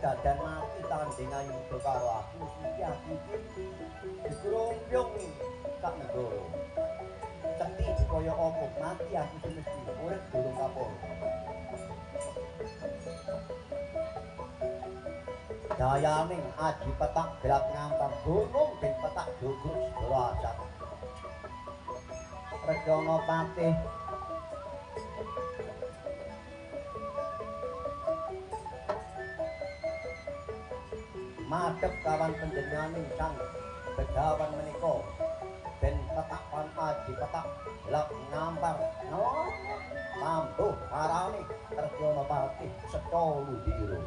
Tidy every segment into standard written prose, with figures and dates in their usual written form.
dadan mati tandingan yuda karo aku iki aku iki dikrombyong sak negara cekti kaya apa mati aku sing mesti urip durung kapur dayaning aji petak gelap ngampar gunung den petak jogo segara ajat Regana Patih madhep kawan panjenenganing sang begawan menika ben petakan aji petak gelap ngampar no mambuh parane Regana Patih setha ludira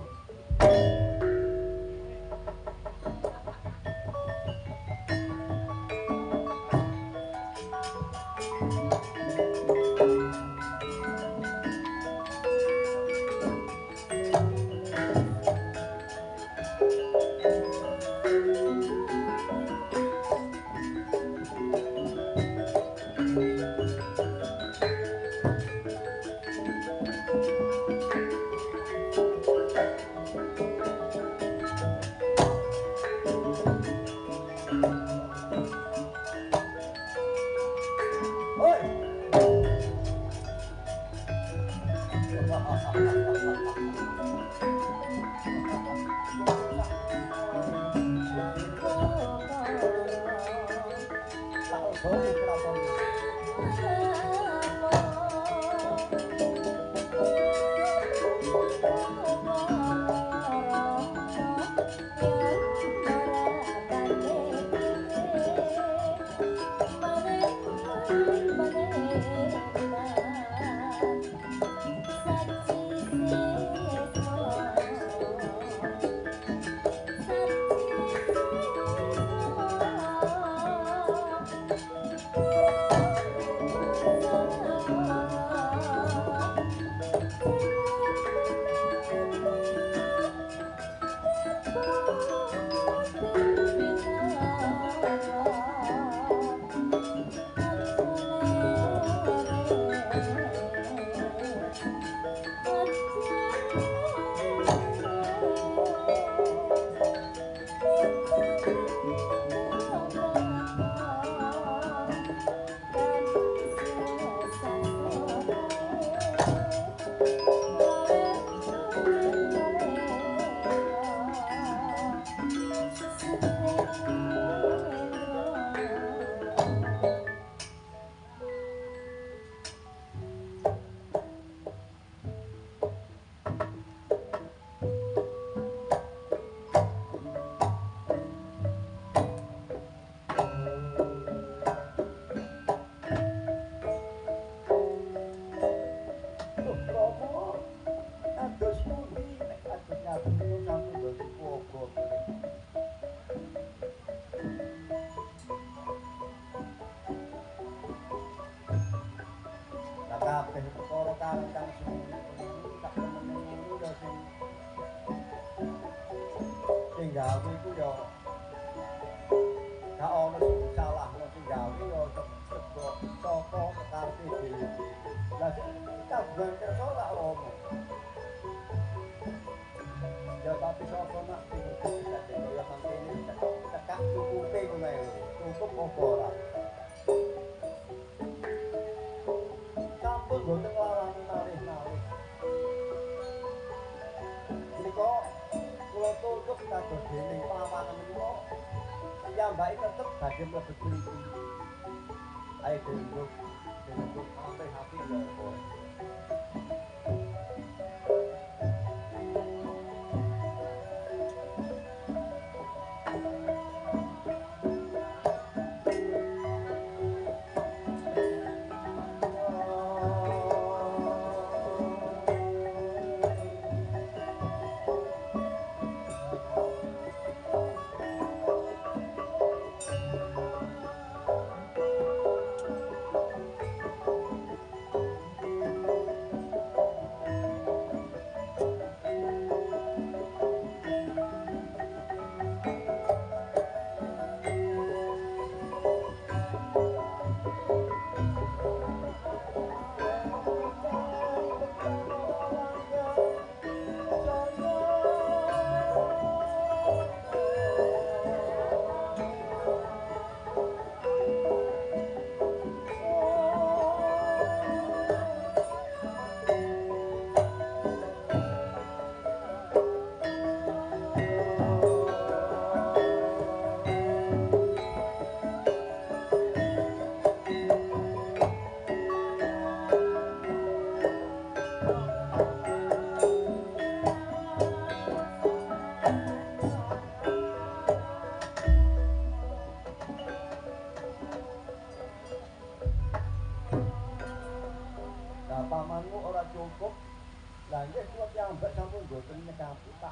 piyambak sampun boten nyekapi Pak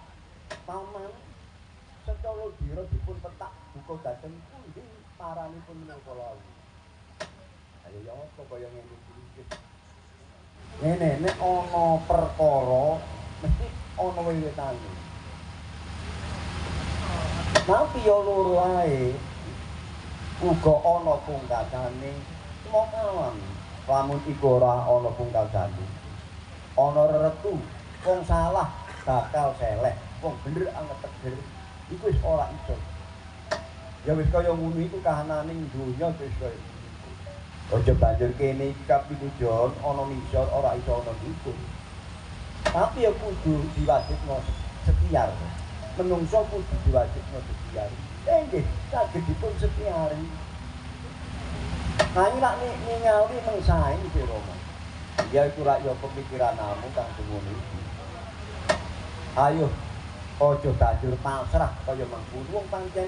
Paman secara dira dipun petak buka dhateng pundi paranipun menapa lawu. Ayo ya apa kaya ngene iki. Ngene nek ana perkara mesti ana wiwitane. Tapi ya loro ae uga ana pungkasane mokalan. Lamun iku ora ana pungkasane. Ana reretu wong salah bakal seleh, wong bener anget teger. Iku wis ora iso. Ya wis kaya ngono iku kahananing donya wis kaya iku. Aja banjur kene iki kapitujon ana nisor ora iso ana iku. Tapi ya kudu diwajibno setiar. Menungso kudu diwajibno setiar. Nggih, saged dipun setiari. Nah iki lak ningali mengsae iki Rama. Ya iku lak ya pemikiranmu kang semono iki. Ayo aja banjur pasrah kaya mangkono wong pancen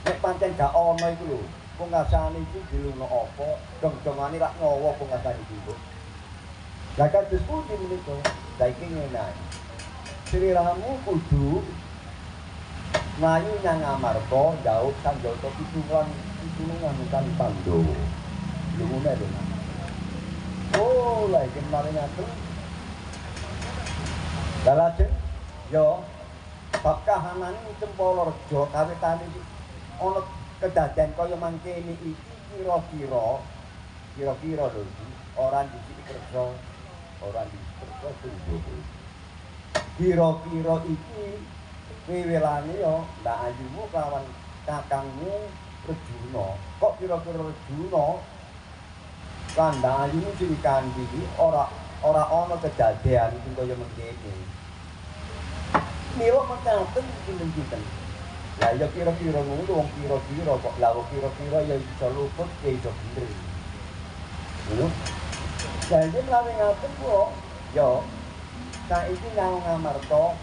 nek pancen gak ana iku lho pungkasane iki dilungno apa dong-dongane lak nyawa pungkasane iki. Lah kados pundi menika saiki ngene ae sliramu kudu mlayu nang Amarta ndhawuh Sanjata pitulungan kan Pandhawa lho ngene lho. Oh lha iki maring ngaten lah lajeng yo bab kahanan Cempala Reja kawitane iki ana kedadian kaya mangkene iki kira-kira lho ora dhisik kersa ora dhisik kersa sungguh kira-kira iki wiwilane yo ndak ayumu kawan kakangmu Rejuna kok kira-kira Rejuna kan ndak ayumu sing kandi iki ora ana kedadian sing kaya mangkene. Mila mekaten pinten-pinten. Lah ya kira-kira ngono wong kira-kira kok lha kira-kira ya iso luput ya iso bener. Lho. Jadi mlawe ngaten kok ya saiki nang Amarta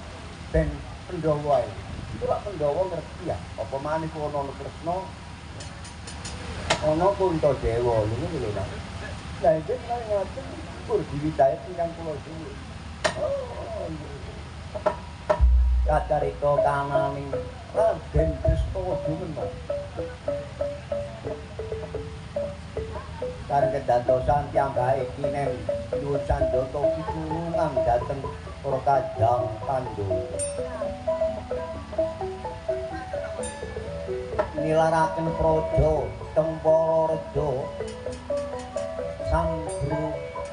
ben Pandhawa iki. Itu lak Pandhawa ngerti ya, apa maneh ku ana Kresna. Ana Kuntadewa niku lho Mas. Lah iki mlawe ngaten pur diwitahe ingkang kula suwun. Oh. Kacarita kananing Raden Drestawadumena. Kareng kedadosan piyambake kinen nyuwun Sanjata pitulungan dhateng para kadang Pandhawa. Nilaraken praja Cempala Reja sang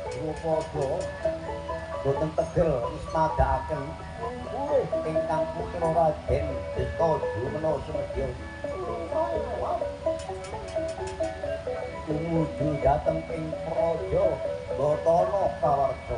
Drupada boten tegel nismadakaken ingkang putra Raden Drestawadumena sumedya tumuju dhateng ing praja Batana Kawarsa.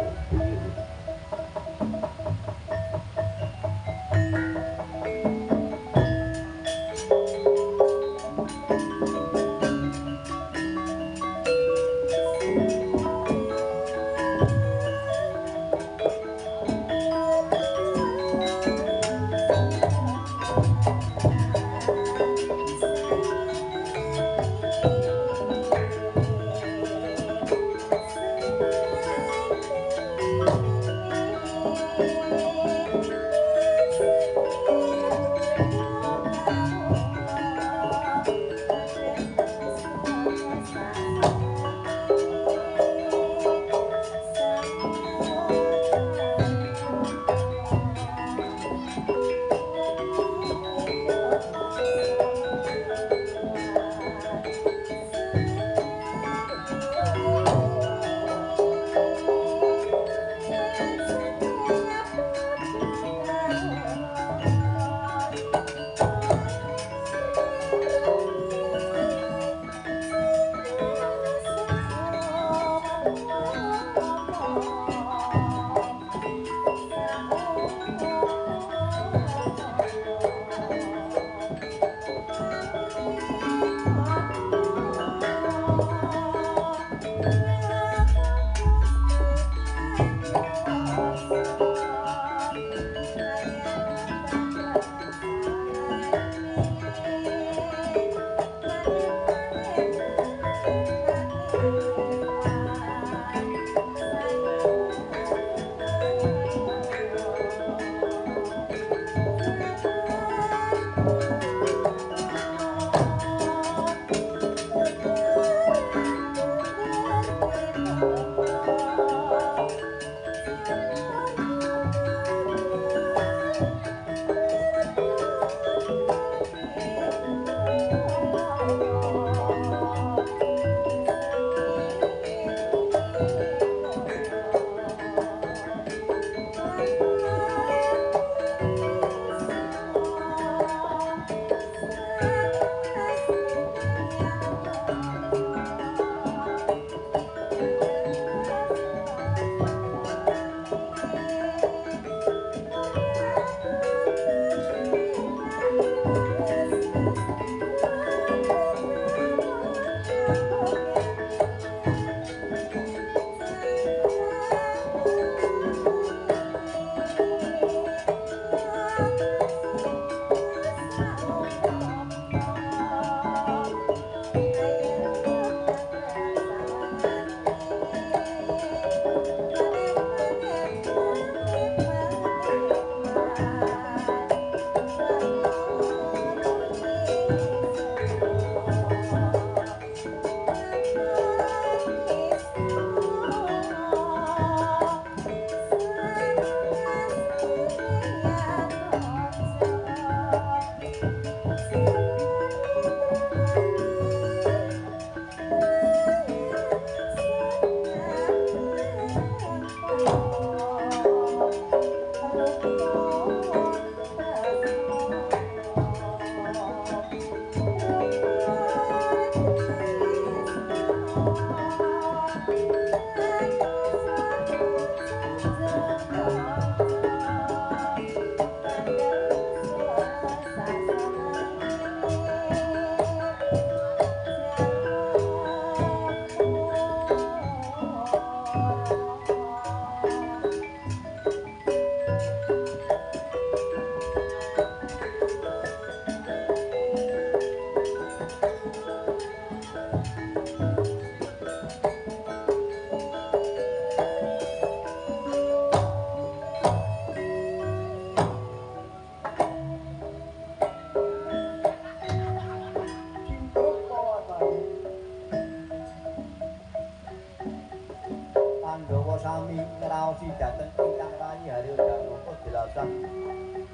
Pandhawa sami ngraosi dhateng ingkang rayi Haryo Janaka jelasan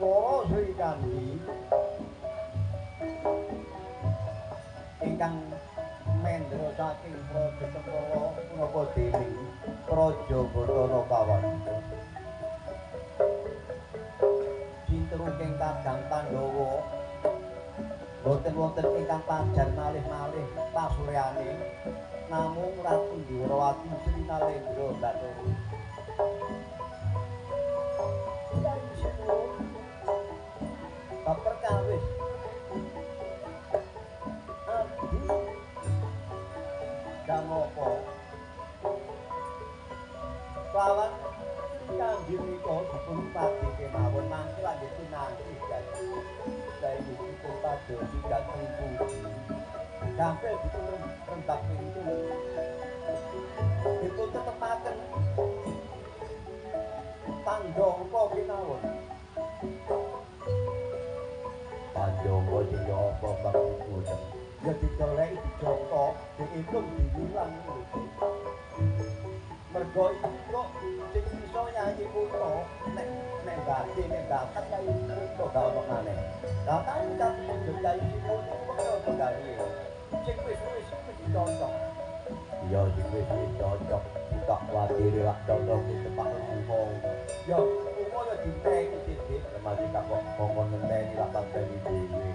para Sri Kandi ingkang mendra saking Praja Cempaka punapa dening Praja Batara Kawanda. Sinteruking Kadang Pandhawa boten wonten ingkang pajar malih-malih pasuryane namung Ratu Ndrawati Sri Nalendra Bathara. Bab perkawis Adi Janaka lawan Kandi menika dipun pati kemawon mangke lanjut pinanti dadi dadi dipun padosi dhateng puji sampai dipun rembak pintu dipun tetepaken Pandhawa kinawon Pandhawa dhewe apa maksudipun ya dicoleki dijangka diitung diwilang mergo iki kok sing iso nyanyi putra nek ganti nek dapat kaya itu gak ono maneh. Lah kan tapi jadi sipun kok gawe. Sing wis cocok. Ya sing wis cocok tak kuwatir lak cocok tepak ngomong. Ya umo ya diteki titik mesti kok ngomong ngenteni lak panteni dhewe.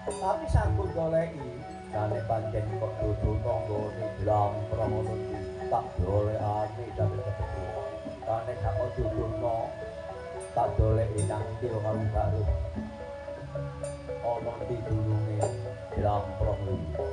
Tapi sampun goleki nek pancen kok dudu tanggane blamprong ngono tak dolekane dadi ketemu. Nek gak duduno tak doleki nang ndi karo karo. Ana ndi dulunge blamprong iki.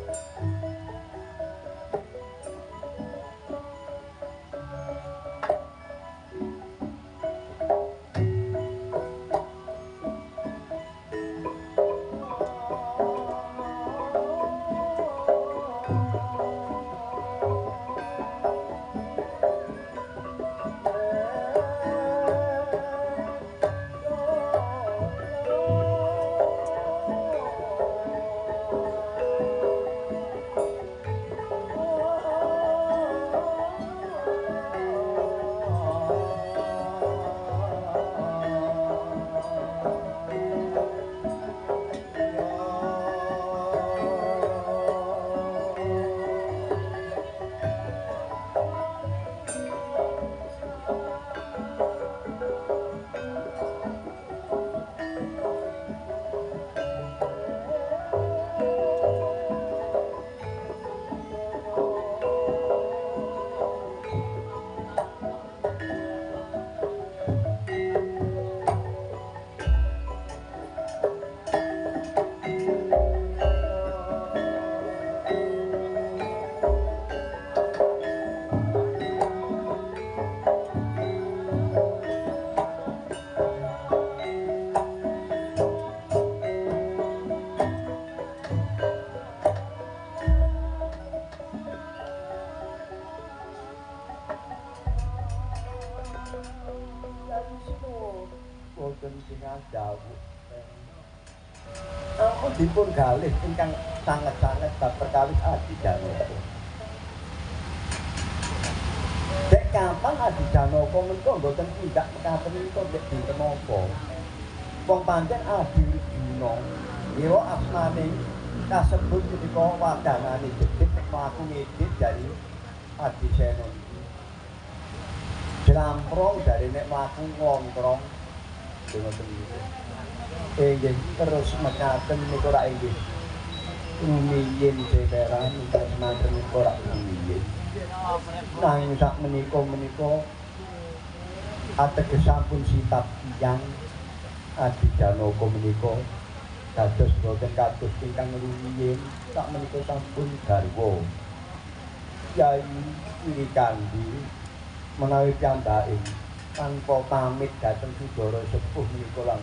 Ampun dipun galih ingkang sanget-sanget bab perkawis Adi Janaka. Dek kapan Adi Janaka menika mboten tindak mekaten menika dek dinten napa? Wong pancen Adi Wijuna ngira asmane kasebut menika wadangane. នេះ ចិត្ត nek aku ngedit dari Adi Seno iki. Jadi aku ngomong nek Adi Janaka menika mboten tindak mekaten menika dek dinten napa? Wong pancen Adi Wijuna ngira asmane kasebut menika wadangane. ចិត្ត nek aku ngedit dari Adi Seno iki. Adi Seno dilamprong dari nek mlaku ngontrong ngoten niku. Nggih terus mekaten niku rak inggih. Rumiyin seteran ingkang semanten niku rak rumiyin. Nanging sak menika ateges sampun sitap tiyang Adijanaka menika dados boten kados ingkang rumiyin sak menika sampun garwa. Yai Wirikandi menawi piyambake tanpa pamit dhateng Sudara sepuh menika lang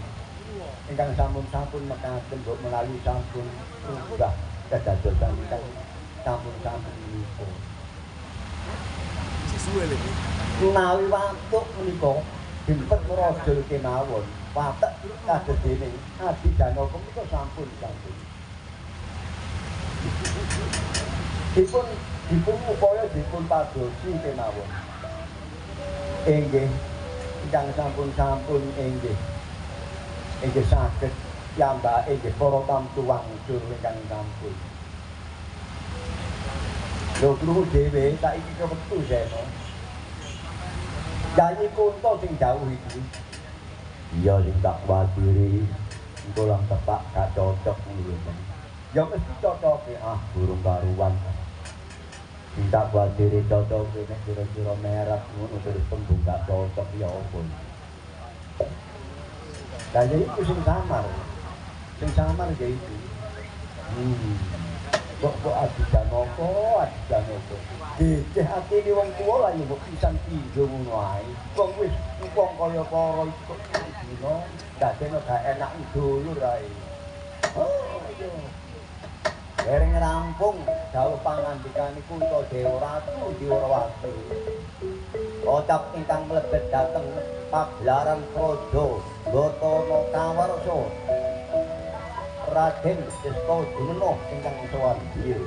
ingkang sampun mekaten mbok menawi sampun rubah kedadosan ingkang sampun menika. Menawi watuk menika dimpet raja kemawon watek kados dene Adijanaka menika sampun. Dipun upaya dipun padosi kemawon. Inggih ingkang sampun inggih saged piyambake inggih para tamtu wangsul ingkang sampun. Lho kru dhewe saiki kewektu seno. Yayi Kunto sing dawuh iki. Iya sing tak kuwatiri engko lang tepak gak cocok ngono. Ya mesti cocok burung karuan. Sing tak kuwatiri cocok nek kira-kira merek ngono terus tembung gak cocok ya apa. Lah itu sing samar ya itu. Kok Adijanaka. Diceh atine wong tuwa lah ya mbok pisan pindho ngono ae. Wong wis wong kaya para iki kok dino dadene gak enak dulur ae. Oh iya. Dereng rampung dawuh pangandikane Kunto Dewa Ratu Diwarawati. Ocap ingkang mlebet dhateng pagelaran Praja Batana Kawarsa. Raden Sesta Jumena ingkang sowan beliau.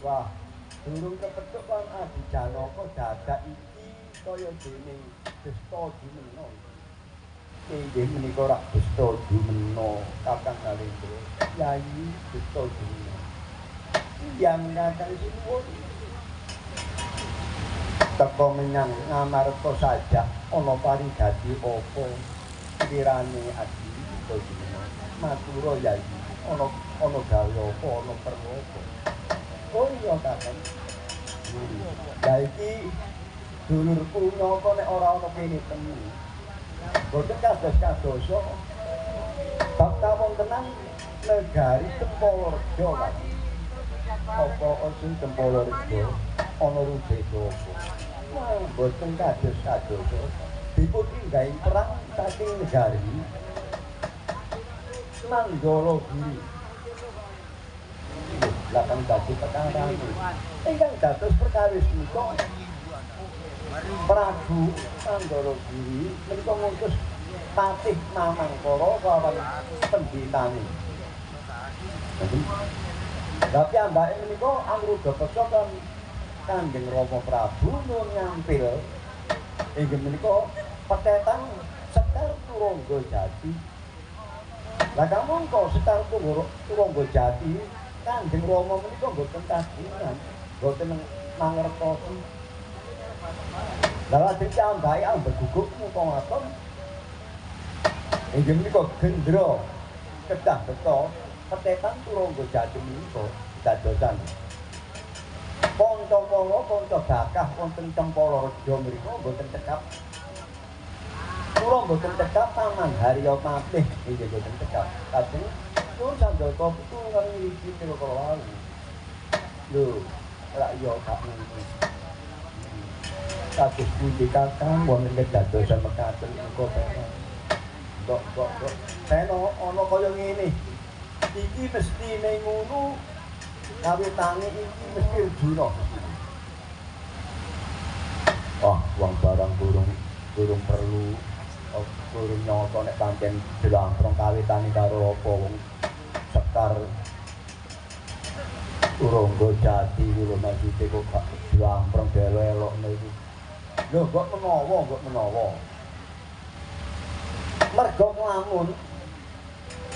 Wah, durung kepethuk kan Adijanaka dadak iki kaya dene Sesta Jumena. Inggih menika rak Sesta Jumena Kakang Nalendra. Yayi Sesta Jumena. Yang Kakang sinuwun teka menyang ngamarta sajak ana parigati apa kirane Adi Sesta Jumena. Matura Yayi, ana gawe apa ana perlu apa. Oh iya Kakang. Lah iki dulurku nyapa nek ora ana kene temu. Boten kados-kadosa. Bab kawontenan negari Tempolrejo Pak. Apa osin Tempolrejo ana rujeda apa. Wah, boten kados-kadosa. Dipun tinggahi perang saking negari Nanggala Giri. lakang dadi perkara ingkang dados perkawis menika Prabu Andaragiri menika ngutus Patih Mamangkara kalawan penditane. Tapi ambake menika Angrudapeksa kan Kanjeng Rama Prabu nuwun nyampil inggih menika petetan Sekar Turangga Jati. Lah kamangka Sekar Turangga Jati Kanjeng Rama menika boten kagungan, boten mangertosi. Lah lajeng ambake ambeguguk muka ngaton inggih menika gendra kedah beto petetan Turangga Jati menika dadosan Ponco-ponco, ponco bakah wonten Cempala Reja mriku mboten cekap. Kula mboten cekap Taman Harya Patih inggih mboten cekap. Lajeng nuwun Sanjata pitulungan iki kira kala. Lho, ora iya gak ngono. Kados pundi Kakang wonten kedadosan mekaten menika penak. Kok Seno ana kaya ngene. Iki mestine ngono kawitane iki mesti Arjuna. Wong barang durung perlu durung nyata nek pancen dilamprong kawitane karo apa wong Sekar Turangga Jati kuwi maksude kok gak dilamprong delok niku. Lho kok menawa. Merga lamun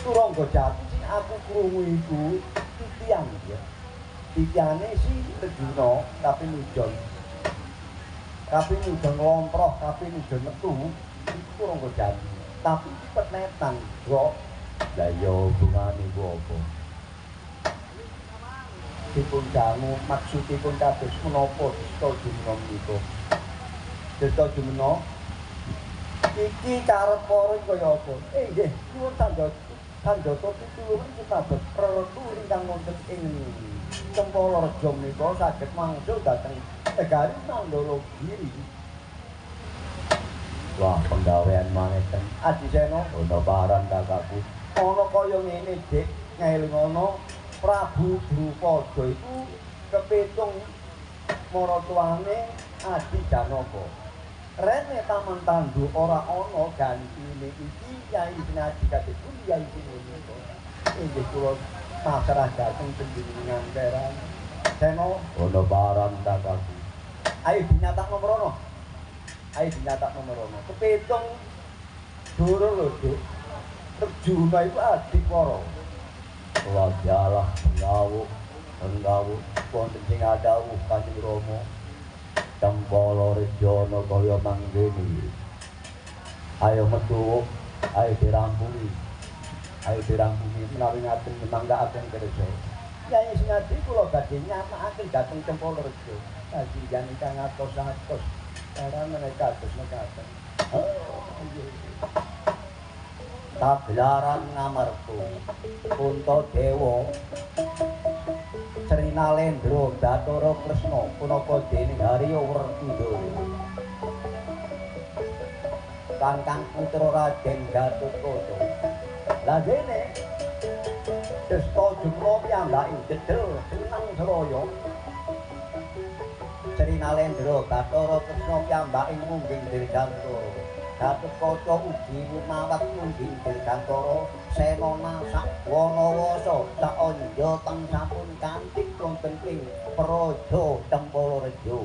Turangga Jati sing aku krungu iku titian ya. Titiane si Arjuna tapi nujon. Tapi nujon lomproh, tapi nujon metu iku Turangga Jati. Tapi penetan kok lha ya hubungane ku apa? Dipun dangu maksudipun kados menapa Dista Jumena menika. Dista Jumena iki karep para kaya apa? Nggih, nuwun Sanjata pitulungan kados reretu ingkang wonten ing Cempala Reja menika saged mangsul dhateng Negari Mandorogiri. Wah, penggawean maneten Adisena ana paran kakakku. Ana kaya ngene, Dik, ngelingono Prabu Drupada iku kepitung maratuwane Adi Janaka. Rene Taman Tandu ora ana gantine iki Yai Sinadi kadipun Yai Sinadi. Inggih kula pasrah dhateng panjenengan Teran. Seno ana paran kakakku. Ayo dinyatakno mrono. Kepitung doro lho, Dik. Arjuna iku adik para. Wajalah penggawuh wonten sing adawuh Kanjeng Rama. Cempala Reja kaya manggene. Ayo metu, ayo dirampungi menawi ngaten nyemanggaken kerja. Yai Sinadi kula badhe nyamakaken dhateng Cempala Reja. Kajian ingkang atos-atos cara menika kados mekaten. Taglaran ngamartu Puntadewa Srina Lendra Bathara Kresna punapa dening Harya Werkudara Kakang putra Raden Gatotkaca. Lah dene Desta Jumena piyambake jedel seneng Seraya. Srina Lendra Bathara Kresna piyambake mungging dirgantara. Gatotkaca ugi lumawat mungging dirgantara. Senana sak wanawasa sak anja teng sampun kanthi wonten ing Praja Cempala Reja.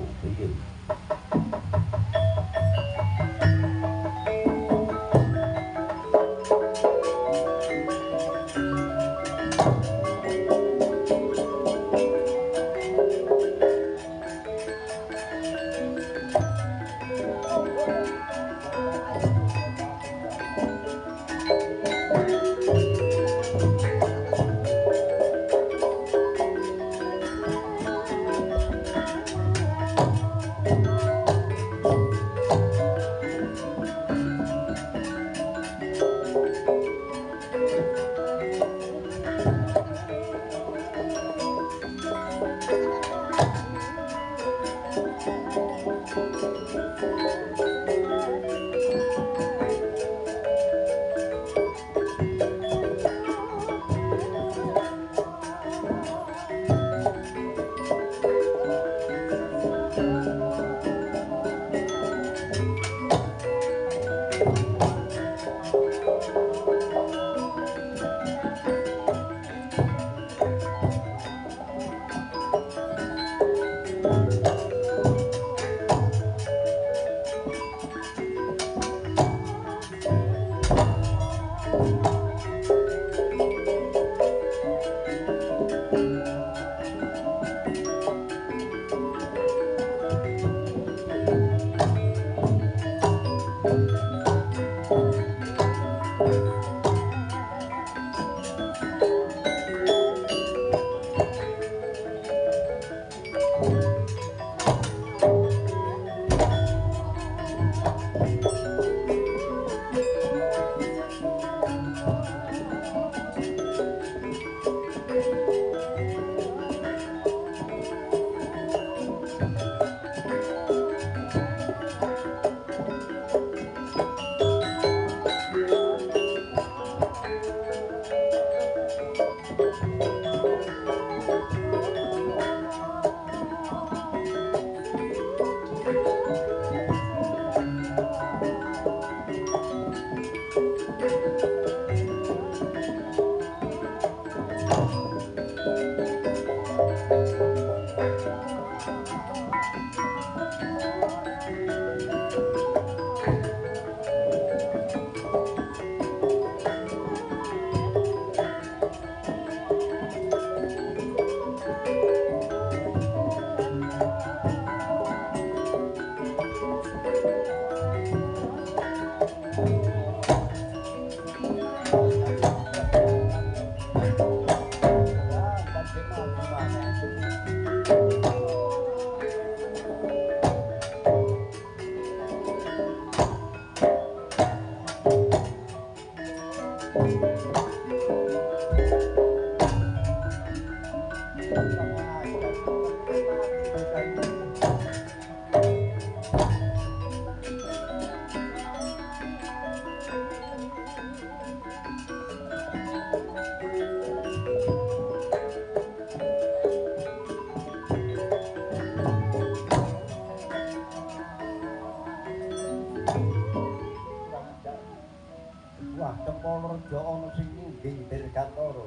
Wah, Kepolrejo ana sing ngungging Dirgantara.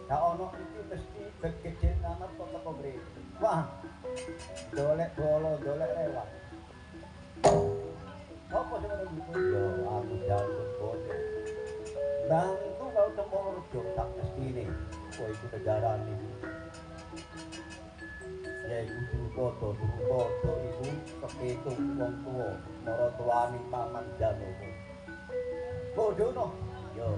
Gak ono iki mesti gegeden amat kok teko mrene. Wah. Dolek bolo, dolek lewat. Apa sing ngono iku? Ya, aku jaluk boten. Bantu karo Kepolrejo tak mestine. Kok iku negarane. Ya iku Drupada iku kepitung wong tuwa, maratuwaning paman Janaka. Bodono. Yo.